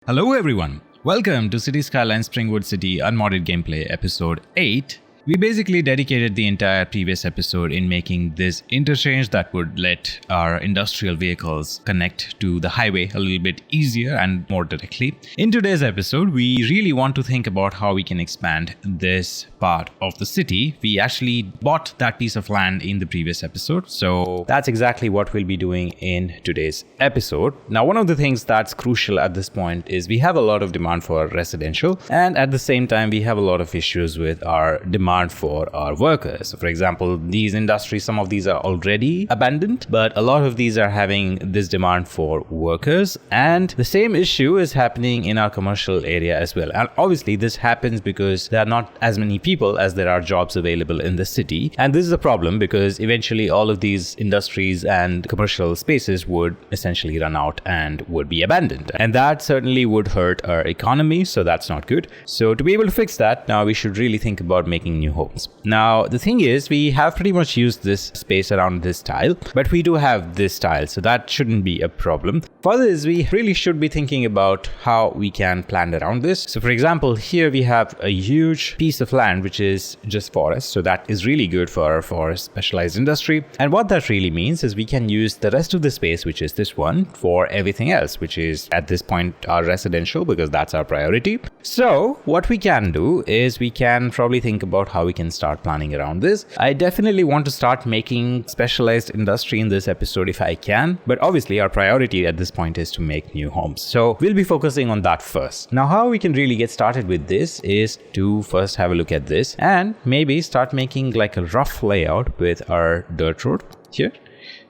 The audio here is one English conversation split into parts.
Hello everyone, welcome to City Skylines Springwood City Unmodded Gameplay Episode 8. We basically dedicated the entire previous episode in making this interchange that would let our industrial vehicles connect to the highway a little bit easier and more directly. In today's episode, we really want to think about how we can expand this part of the city. We actually bought that piece of land in the previous episode, so that's exactly what we'll be doing in today's episode. Now, one of the things that's crucial at this point is we have a lot of demand for residential, and at the same time, we have a lot of issues with our demand for our workers. So for example, these industries, some of these are already abandoned, but a lot of these are having this demand for workers, and the same issue is happening in our commercial area as well. And obviously this happens because there are not as many people as there are jobs available in the city, and this is a problem because eventually all of these industries and commercial spaces would essentially run out and would be abandoned, and that certainly would hurt our economy, so that's not good. So to be able to fix that, now we should really think about making new homes. Now the thing is, we have pretty much used this space around this tile, but we do have this tile, so that shouldn't be a problem. For this, we really should be thinking about how we can plan around this. So for example, here we have a huge piece of land which is just forest, so that is really good for our forest specialized industry. And what that really means is we can use the rest of the space, which is this one, for everything else, which is at this point our residential, because that's our priority. So what we can do is we can probably think about how we can start planning around this. I definitely want to start making specialized industry in this episode if I can, but obviously our priority at this point is to make new homes. So we'll be focusing on that first. Now, how we can really get started with this is to first have a look at this and maybe start making like a rough layout with our dirt road here.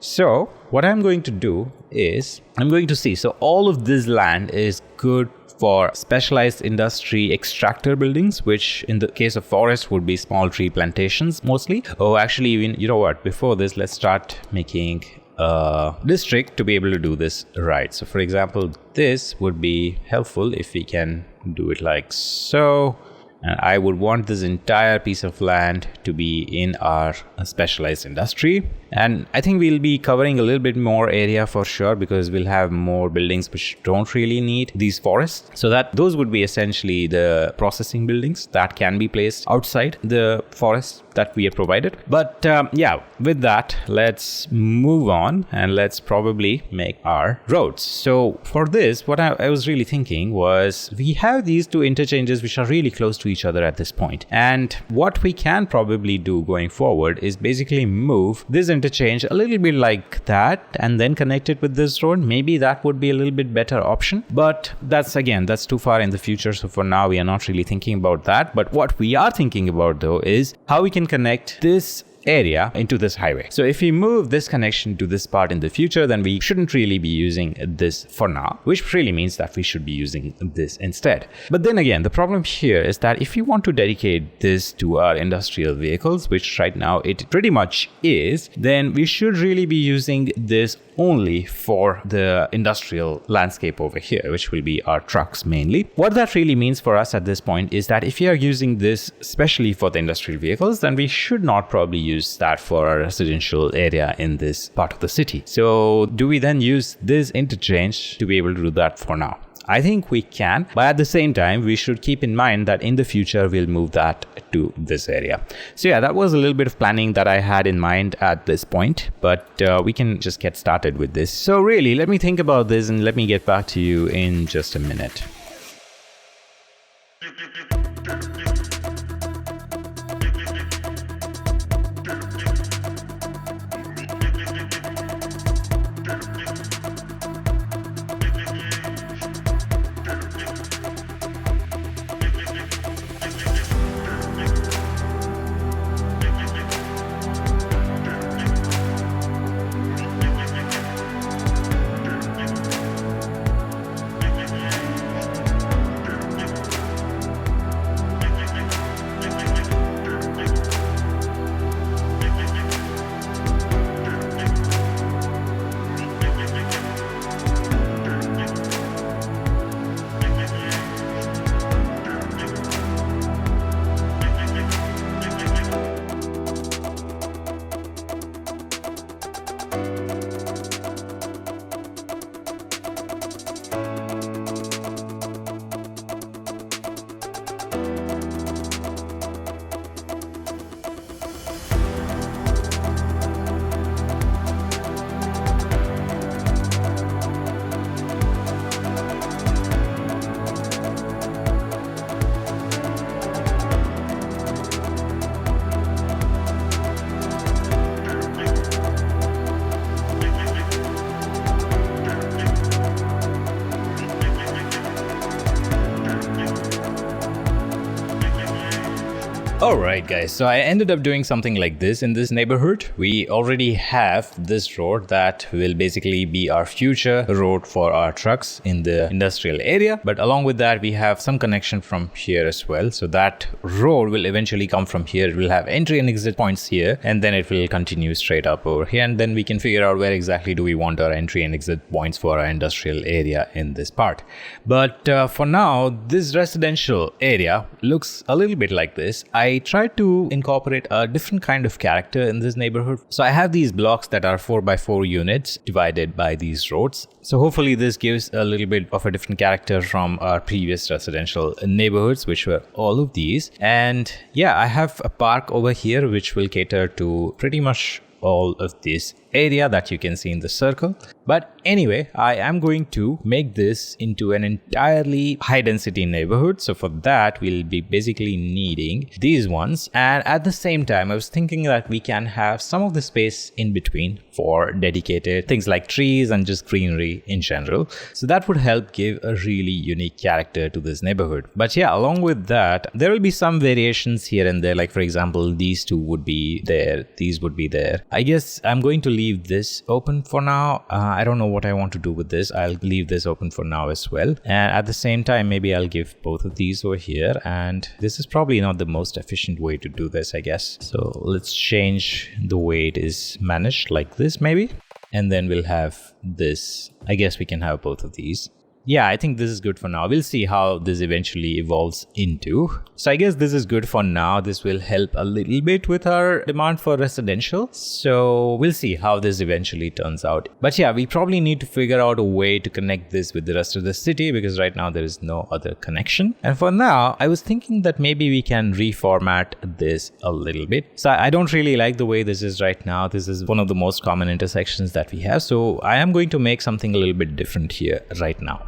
So what I'm going to do is I'm going to see, so all of this land is good for specialized industry extractor buildings, which in the case of forest would be small tree plantations mostly. Oh, actually, you know what? Before this, let's start making a district to be able to do this right. So for example, this would be helpful if we can do it like so. And I would want this entire piece of land to be in our specialized industry. And I think we'll be covering a little bit more area for sure, because we'll have more buildings which don't really need these forests. So that those would be essentially the processing buildings that can be placed outside the forest that we have provided. But yeah, with that, let's move on and let's probably make our roads. So for this, what I was really thinking was we have these two interchanges which are really close to each other at this point. And what we can probably do going forward is basically move this interchange a little bit like that and then connect it with this road. Maybe that would be a little bit better option, but that's too far in the future. So for now, we are not really thinking about that. But what we are thinking about though is how we can connect this area into this highway. So if we move this connection to this part in the future, then we shouldn't really be using this for now, which really means that we should be using this instead. But then again, the problem here is that if you want to dedicate this to our industrial vehicles, which right now it pretty much is, then we should really be using this only for the industrial landscape over here, which will be our trucks mainly. What that really means for us at this point is that if you are using this especially for the industrial vehicles, then we should not probably use that for our residential area in this part of the city. So do we then use this interchange to be able to do that for now? I think we can, but at the same time, we should keep in mind that in the future, we'll move that to this area. So yeah, that was a little bit of planning that I had in mind at this point, but we can just get started with this. So really, let me think about this and let me get back to you in just a minute. Alright guys, so I ended up doing something like this in this neighborhood. We already have this road that will basically be our future road for our trucks in the industrial area. But along with that, we have some connection from here as well. So that road will eventually come from here. It will have entry and exit points here, and then it will continue straight up over here. And then we can figure out where exactly do we want our entry and exit points for our industrial area in this part. But for now, this residential area looks a little bit like this. I tried to incorporate a different kind of character in this neighborhood. So I have these blocks that are 4x4 units divided by these roads. So hopefully this gives a little bit of a different character from our previous residential neighborhoods, which were all of these. And yeah, I have a park over here which will cater to pretty much all of this area that you can see in the circle. But anyway, I am going to make this into an entirely high density neighborhood. So for that, we'll be basically needing these ones. And at the same time, I was thinking that we can have some of the space in between for dedicated things like trees and just greenery in general. So that would help give a really unique character to this neighborhood. But yeah, along with that, there will be some variations here and there. Like for example, these two would be there, these would be there. I guess I'm going to leave this open for now. I don't know what I want to do with this. I'll leave this open for now as well. And at the same time, maybe I'll give both of these over here. And this is probably not the most efficient way to do this, I guess. So let's change the way it is managed like this maybe. And then we'll have this. I guess we can have both of these. Yeah, I think this is good for now. We'll see how this eventually evolves into. So I guess this is good for now. This will help a little bit with our demand for residential. So we'll see how this eventually turns out. But yeah, we probably need to figure out a way to connect this with the rest of the city because right now there is no other connection. And for now, I was thinking that maybe we can reformat this a little bit. So I don't really like the way this is right now. This is one of the most common intersections that we have. So I am going to make something a little bit different here right now.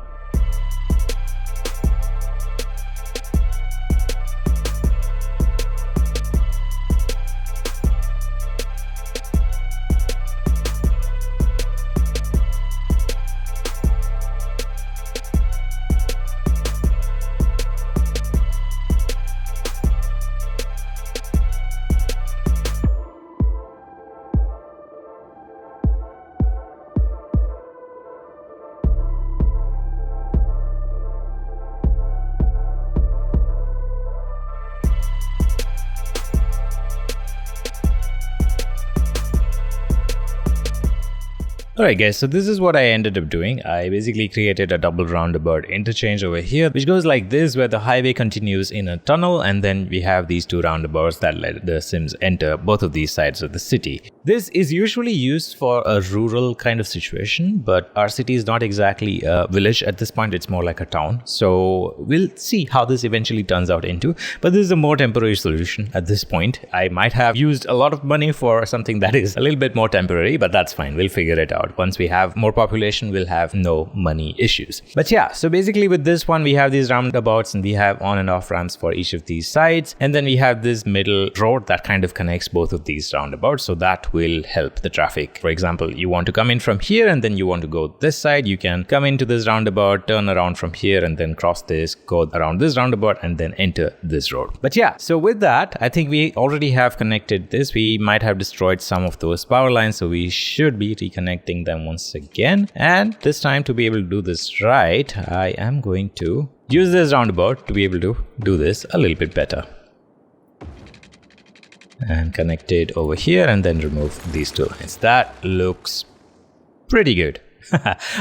Alright guys, so this is what I ended up doing. I basically created a double roundabout interchange over here, which goes like this, where the highway continues in a tunnel, and then we have these two roundabouts that let the Sims enter both of these sides of the city. This is usually used for a rural kind of situation, but our city is not exactly a village at this point, it's more like a town. So we'll see how this eventually turns out into, but this is a more temporary solution at this point. I might have used a lot of money for something that is a little bit more temporary, but that's fine, we'll figure it out. Once we have more population, we'll have no money issues. But yeah, so basically with this one, we have these roundabouts and we have on and off ramps for each of these sides. And then we have this middle road that kind of connects both of these roundabouts. So that will help the traffic. For example, you want to come in from here and then you want to go this side. You can come into this roundabout, turn around from here and then cross this, go around this roundabout and then enter this road. But yeah, so with that, I think we already have connected this. We might have destroyed some of those power lines. So we should be reconnecting them once again, and this time to be able to do this right, I am going to use this roundabout to be able to do this a little bit better and connect it over here and then remove these two lines. That looks pretty good.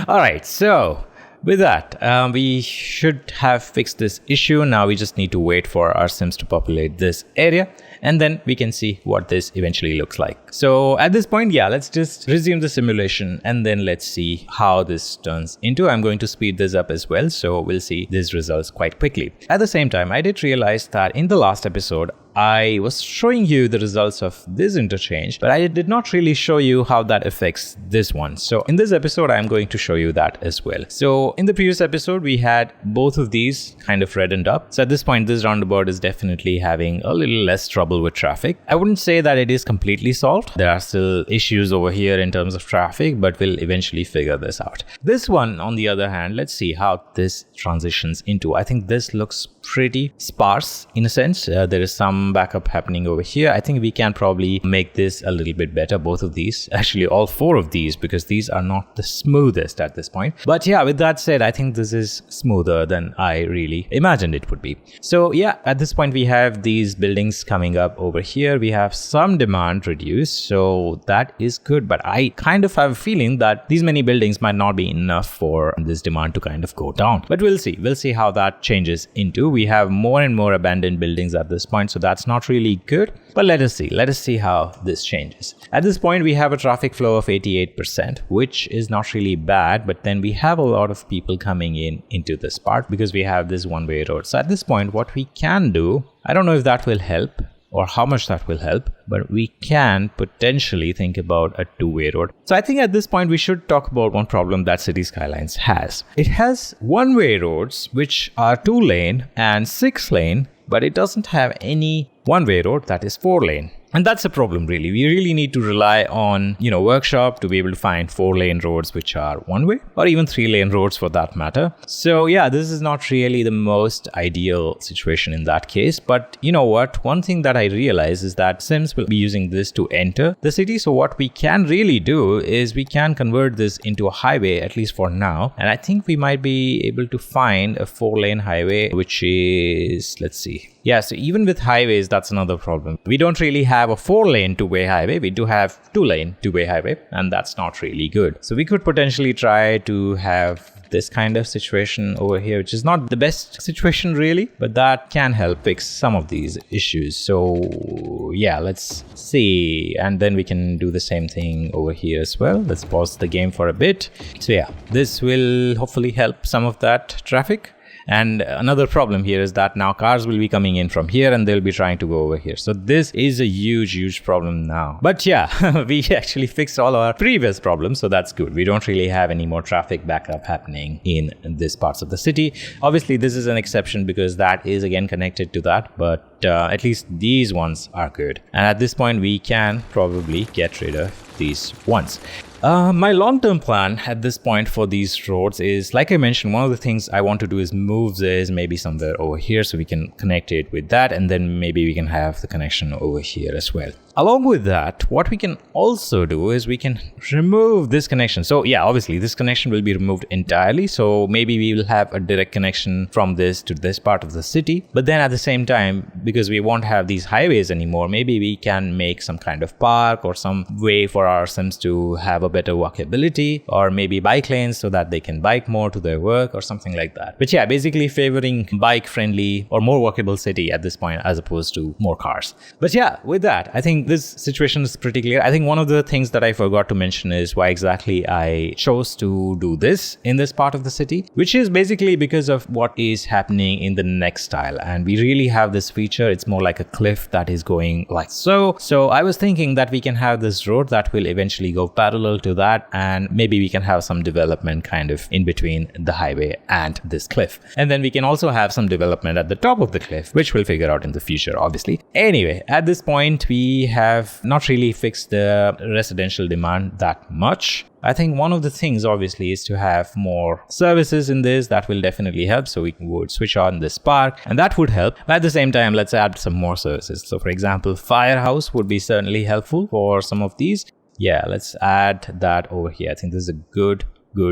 All right, so with that, we should have fixed this issue. Now we just need to wait for our Sims to populate this area, and then we can see what this eventually looks like. So at this point, yeah, let's just resume the simulation and then let's see how this turns into. I'm going to speed this up as well, so we'll see these results quite quickly. At the same time, I did realize that in the last episode, I was showing you the results of this interchange, but I did not really show you how that affects this one. So in this episode, I'm going to show you that as well. So in the previous episode, we had both of these kind of reddened up. So at this point, this roundabout is definitely having a little less trouble with traffic. I wouldn't say that it is completely solved. There are still issues over here in terms of traffic, but we'll eventually figure this out. This one, on the other hand, let's see how this transitions into. I think this looks pretty sparse in a sense. There is some some backup happening over here. I think we can probably make this a little bit better, both of these, actually all 4 of these, because these are not the smoothest at this point. But yeah, with that said, I think this is smoother than I really imagined it would be. So yeah, at this point we have these buildings coming up over here. We have some demand reduced, so that is good, but I kind of have a feeling that these many buildings might not be enough for this demand to kind of go down. But we'll see how that changes into. We have more and more abandoned buildings at this point, so that's not really good. But let us see how this changes. At this point we have a traffic flow of 88%, which is not really bad, but then we have a lot of people coming into this part because we have this one-way road. So at this point what we can do, I don't know if that will help or how much that will help, but we can potentially think about a two-way road. So I think at this point we should talk about one problem that City Skylines has. It has one-way roads which are 2-lane and 6-lane, but it doesn't have any one-way road that is 4-lane. And that's a problem really. We really need to rely on, workshop to be able to find 4-lane roads which are one-way, or even 3-lane roads for that matter. So yeah, this is not really the most ideal situation in that case. But you know what? One thing that I realize is that Sims will be using this to enter the city. So what we can really do is we can convert this into a highway, at least for now. And I think we might be able to find a 4-lane highway, which is, let's see. Yeah, so even with highways, that's another problem. We don't really have a 4-lane two-way highway. We do have 2-lane two-way highway, and that's not really good. So we could potentially try to have this kind of situation over here, which is not the best situation really, but that can help fix some of these issues. So yeah, let's see. And then we can do the same thing over here as well. Let's pause the game for a bit. So yeah, this will hopefully help some of that traffic. And another problem here is that now cars will be coming in from here and they'll be trying to go over here. So this is a huge problem now. But yeah, we actually fixed all our previous problems, so that's good. We don't really have any more traffic backup happening in these parts of the city. Obviously, this is an exception because that is again connected to that, but at least these ones are good. And at this point, we can probably get rid of these ones. My long-term plan at this point for these roads is, like I mentioned, one of the things I want to do is move this maybe somewhere over here so we can connect it with that, and then maybe we can have the connection over here as well. Along with that, what we can also do is we can remove this connection. So yeah, obviously this connection will be removed entirely. So maybe we will have a direct connection from this to this part of the city. But then at the same time, because we won't have these highways anymore, maybe we can make some kind of park or some way for our Sims to have a better walkability, or maybe bike lanes so that they can bike more to their work or something like that. But yeah, basically favoring bike friendly or more walkable city at this point as opposed to more cars. But yeah, with that, I think this situation is pretty clear. I think one of the things that I forgot to mention is why exactly I chose to do this in this part of the city, which is basically because of what is happening in the next tile. And we really have this feature. It's more like a cliff that is going like so. So I was thinking that we can have this road that will eventually go parallel to that, and maybe we can have some development kind of in between the highway and this cliff. And then we can also have some development at the top of the cliff, which we'll figure out in the future, obviously. Anyway, at this point, we have not really fixed the residential demand that much. I think one of the things obviously is to have more services in this. That will definitely help. So we would switch on this park and that would help. But at the same time, let's add some more services. So for example, firehouse would be certainly helpful for some of these. Yeah, let's add that over here. I think this is a good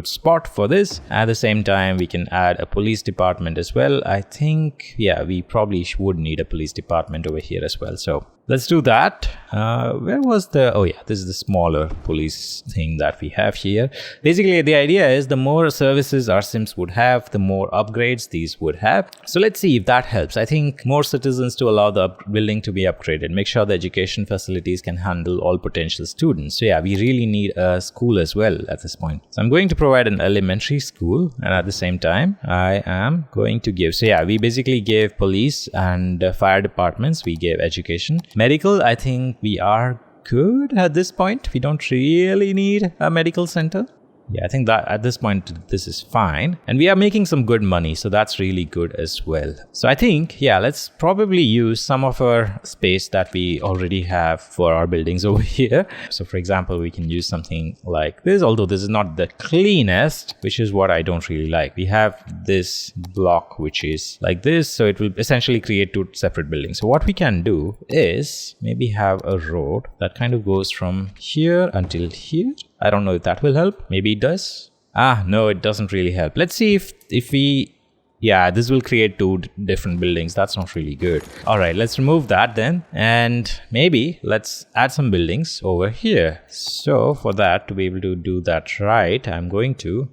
spot for this. At the same time, we can add a police department as well. I think, yeah, we probably would need a police department over here as well. So let's do that. Where was the, oh yeah, this is the smaller police thing that we have here. Basically, the idea is the more services our Sims would have, the more upgrades these would have. So let's see if that helps. I think more citizens to allow the building to be upgraded. Make sure the education facilities can handle all potential students. So yeah, we really need a school as well at this point. So I'm going to provide an elementary school, and at the same time, I am going to give, so yeah, we basically gave police and fire departments, we gave education. Medical, I think we are good at this point. We don't really need a medical center. Yeah, I think that at this point, this is fine. And we are making some good money, so that's really good as well. So I think, yeah, let's probably use some of our space that we already have for our buildings over here. So for example, we can use something like this, although this is not the cleanest, which is what I don't really like. We have this block, which is like this. So it will essentially create two separate buildings. So what we can do is maybe have a road that kind of goes from here until here. I don't know if that will help. Maybe it does. No, it doesn't really help. Let's see if we... Yeah, this will create two different buildings. That's not really good. All right, let's remove that then. And maybe let's add some buildings over here. So for that, to be able to do that right, I'm going to...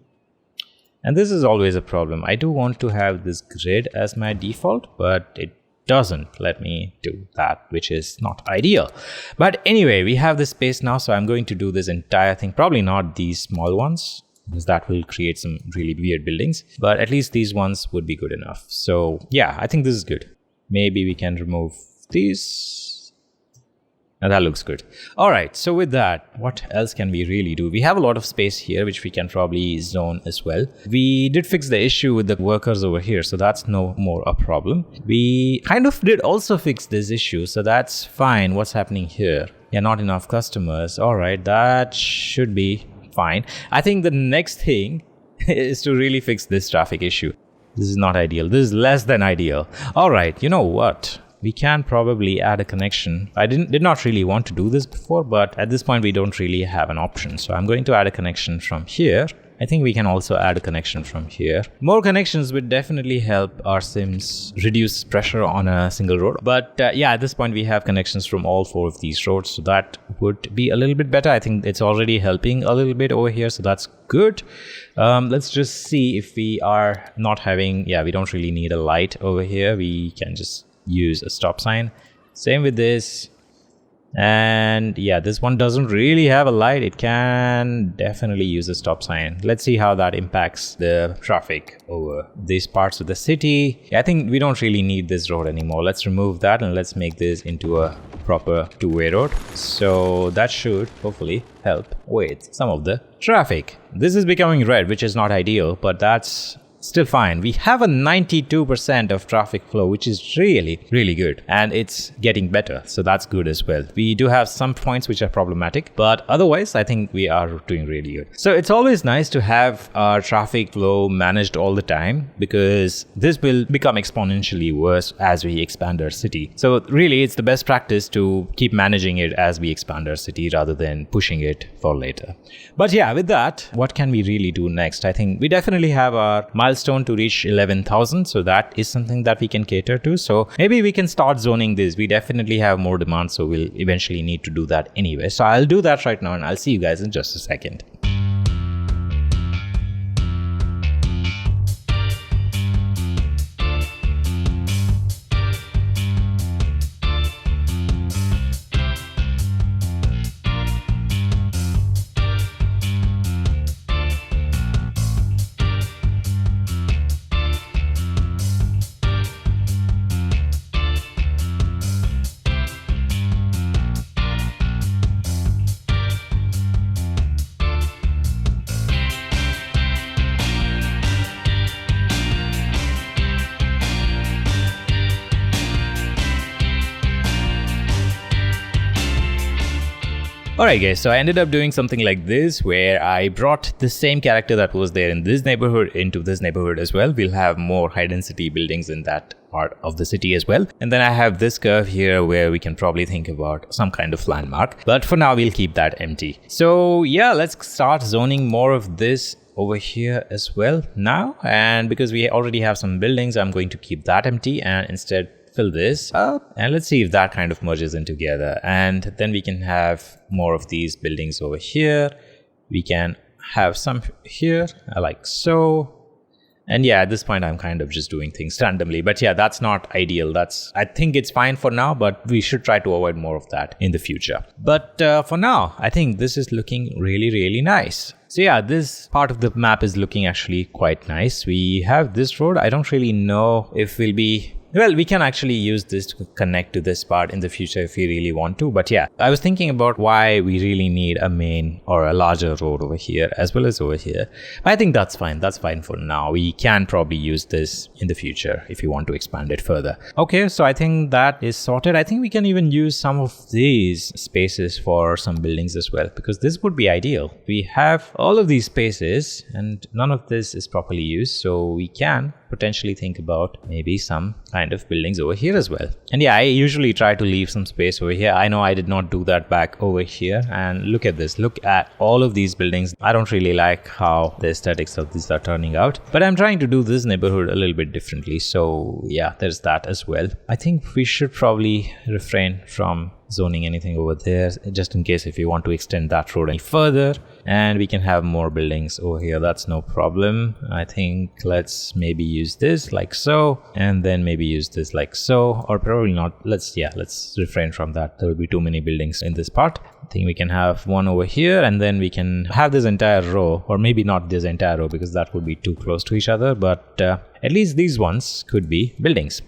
And this is always a problem. I do want to have this grid as my default, but it doesn't let me do that, which is not ideal. But anyway, we have this space now, so I'm going to do this entire thing. Probably not these small ones, because that will create some really weird buildings, but at least these ones would be good enough. So yeah, I think this is good. Maybe we can remove these. And that looks good. All right, so with that, what else can we really do? We have a lot of space here, which we can probably zone as well. We did fix the issue with the workers over here, so that's no more a problem. We kind of did also fix this issue, so that's fine. What's happening here? Yeah, not enough customers. All right, that should be fine. I think the next thing is to really fix this traffic issue. This is not ideal. This is less than ideal. All right, you know what? We can probably add a connection. I did not really want to do this before, but at this point we don't really have an option. So I'm going to add a connection from here. I think we can also add a connection from here. More connections would definitely help our sims reduce pressure on a single road. But yeah, at this point we have connections from all four of these roads. So that would be a little bit better. I think it's already helping a little bit over here. So that's good. Let's just see if we are not having, yeah, we don't really need a light over here. We can just use a stop sign. Same with this. And yeah, this one doesn't really have a light. It can definitely use a stop sign. Let's see how that impacts the traffic over these parts of the city. I think we don't really need this road anymore. Let's remove that and let's make this into a proper two-way road. So that should hopefully help with some of the traffic. This is becoming red, which is not ideal, but that's still fine. We have a 92% of traffic flow, which is really, really good. And it's getting better. So that's good as well. We do have some points which are problematic, but otherwise, I think we are doing really good. So it's always nice to have our traffic flow managed all the time, because this will become exponentially worse as we expand our city. So really, it's the best practice to keep managing it as we expand our city rather than pushing it for later. But yeah, with that, what can we really do next? I think we definitely have our milestone to reach 11,000. So that is something that we can cater to. So maybe we can start zoning this. We definitely have more demand, so we'll eventually need to do that anyway. So I'll do that right now and I'll see you guys in just a second. Alright guys, so I ended up doing something like this where I brought the same character that was there in this neighborhood into this neighborhood as well. We'll have more high density buildings in that part of the city as well. And then I have this curve here where we can probably think about some kind of landmark. But for now, we'll keep that empty. So yeah, let's start zoning more of this over here as well now. And because we already have some buildings, I'm going to keep that empty and instead fill this up, and let's see if that kind of merges in together. And then we can have more of these buildings over here. We can have some here like so. And yeah, at this point I'm kind of just doing things randomly, but yeah, that's not ideal. I think it's fine for now, but we should try to avoid more of that in the future. But for now, I think this is looking really, really nice. So yeah, this part of the map is looking actually quite nice. We have this road. I don't really know if we'll be Well, we can actually use this to connect to this part in the future if we really want to. But yeah, I was thinking about why we really need a main or a larger road over here as well as over here. I think that's fine. That's fine for now. We can probably use this in the future if you want to expand it further. Okay, so I think that is sorted. I think we can even use some of these spaces for some buildings as well, because this would be ideal. We have all of these spaces and none of this is properly used, so we can potentially think about maybe some kind of buildings over here as well. And yeah, I usually try to leave some space over here. I know I did not do that back over here, and look at this. Look at all of these buildings. I don't really like how the aesthetics of these are turning out, but I'm trying to do this neighborhood a little bit differently. So yeah, there's that as well. I think we should probably refrain from zoning anything over there, just in case if you want to extend that road any further, and we can have more buildings over here. That's no problem. I think let's maybe use this like so, and then maybe use this like so, or probably not. Let's refrain from that. There will be too many buildings in this part. I think we can have one over here, and then we can have this entire row, or maybe not this entire row because that would be too close to each other, but at least these ones could be buildings.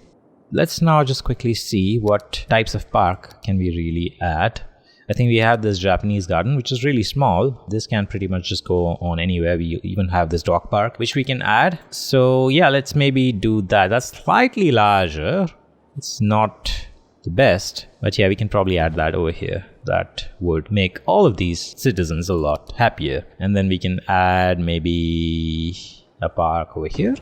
Let's now just quickly see what types of park can we really add. I think we have this Japanese garden, which is really small. This can pretty much just go on anywhere. We even have this dog park, which we can add. So yeah, let's maybe do that. That's slightly larger. It's not the best, but yeah, we can probably add that over here. That would make all of these citizens a lot happier. And then we can add maybe a park over here.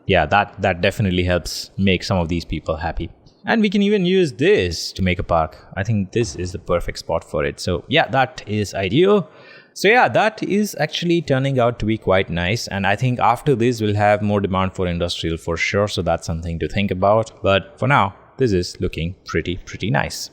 Yeah, that definitely helps make some of these people happy. And we can even use this to make a park. I think this is the perfect spot for it. So yeah, that is ideal. So yeah, that is actually turning out to be quite nice. And I think after this, we'll have more demand for industrial for sure. So that's something to think about. But for now, this is looking pretty nice.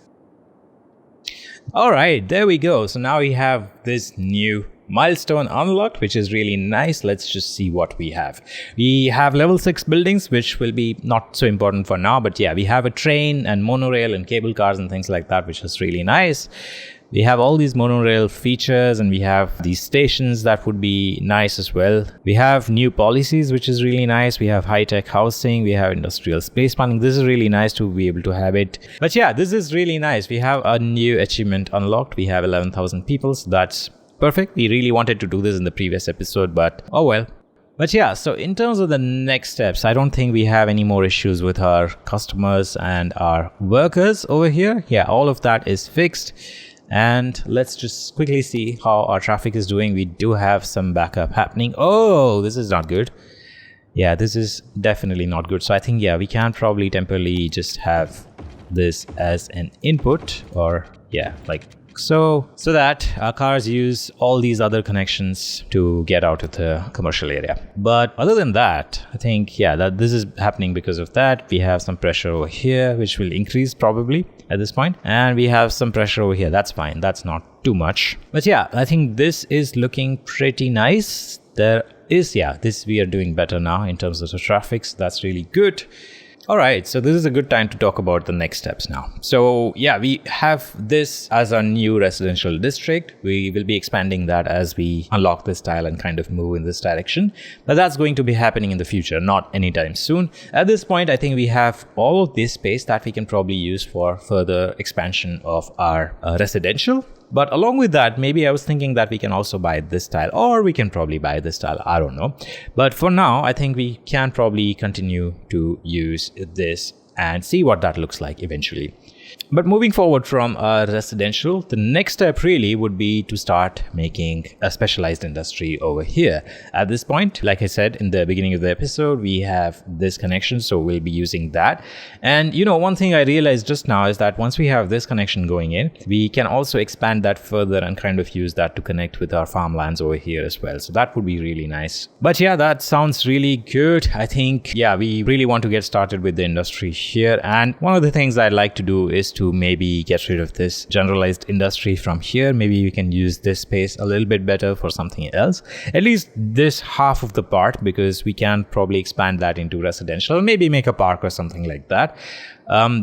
All right, there we go. So now we have this new milestone unlocked, which is really nice. Let's just see what we have. We have level 6 buildings, which will be not so important for now, but yeah, we have a train and monorail and cable cars and things like that, which is really nice. We have all these monorail features, and we have these stations that would be nice as well. We have new policies, which is really nice. We have high-tech housing. We have industrial space planning. This is really nice to be able to have it. But yeah, this is really nice. We have a new achievement unlocked. We have 11,000 people, so that's perfect. We really wanted to do this in the previous episode, but oh well. But yeah, so in terms of the next steps, I don't think we have any more issues with our customers and our workers over here. Yeah, all of that is fixed. And let's just quickly see how our traffic is doing. We do have some backup happening. Oh, this is not good. Yeah, this is definitely not good. So I think, yeah, we can probably temporarily just have this as an input, or yeah, like so that our cars use all these other connections to get out of the commercial area. But other than that, I think, yeah, that this is happening because of that. We have some pressure over here, which will increase probably at this point. And we have some pressure over here. That's fine. That's not too much. But yeah, I think this is looking pretty nice. There is, yeah, this we are doing better now in terms of the traffic. So that's really good. All right, so this is a good time to talk about the next steps now. So yeah, we have this as our new residential district. We will be expanding that as we unlock this tile and kind of move in this direction. But that's going to be happening in the future, not anytime soon. At this point, I think we have all of this space that we can probably use for further expansion of our residential. But along with that, maybe I was thinking that we can also buy this tile, or we can probably buy this tile. I don't know. But for now, I think we can probably continue to use this and see what that looks like eventually. But moving forward from our residential, the next step really would be to start making a specialized industry over here. At this point, like I said in the beginning of the episode, we have this connection, so we'll be using that. And you know, one thing I realized just now is that once we have this connection going in, we can also expand that further and kind of use that to connect with our farmlands over here as well. So that would be really nice. But yeah, that sounds really good. I think, yeah, we really want to get started with the industry here. And one of the things I'd like to do is to maybe get rid of this generalized industry from here. Maybe we can use this space a little bit better for something else, at least this half of the part, because we can probably expand that into residential, maybe make a park or something like that.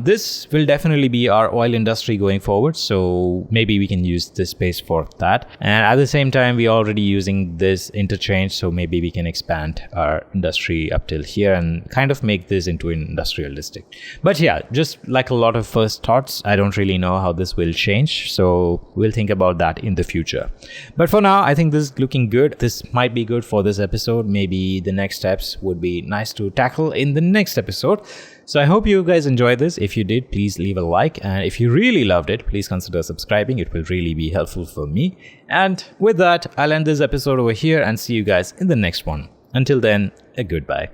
This will definitely be our oil industry going forward, so maybe we can use this space for that. And at the same time, we're already using this interchange, so maybe we can expand our industry up till here and kind of make this into an industrial district. But yeah, just like a lot of first thoughts, I don't really know how this will change, so we'll think about that in the future. But for now, I think this is looking good. This might be good for this episode. Maybe the next steps would be nice to tackle in the next episode. So I hope you guys enjoyed this. If you did, please leave a like. And if you really loved it, please consider subscribing. It will really be helpful for me. And with that, I'll end this episode over here and see you guys in the next one. Until then, a goodbye.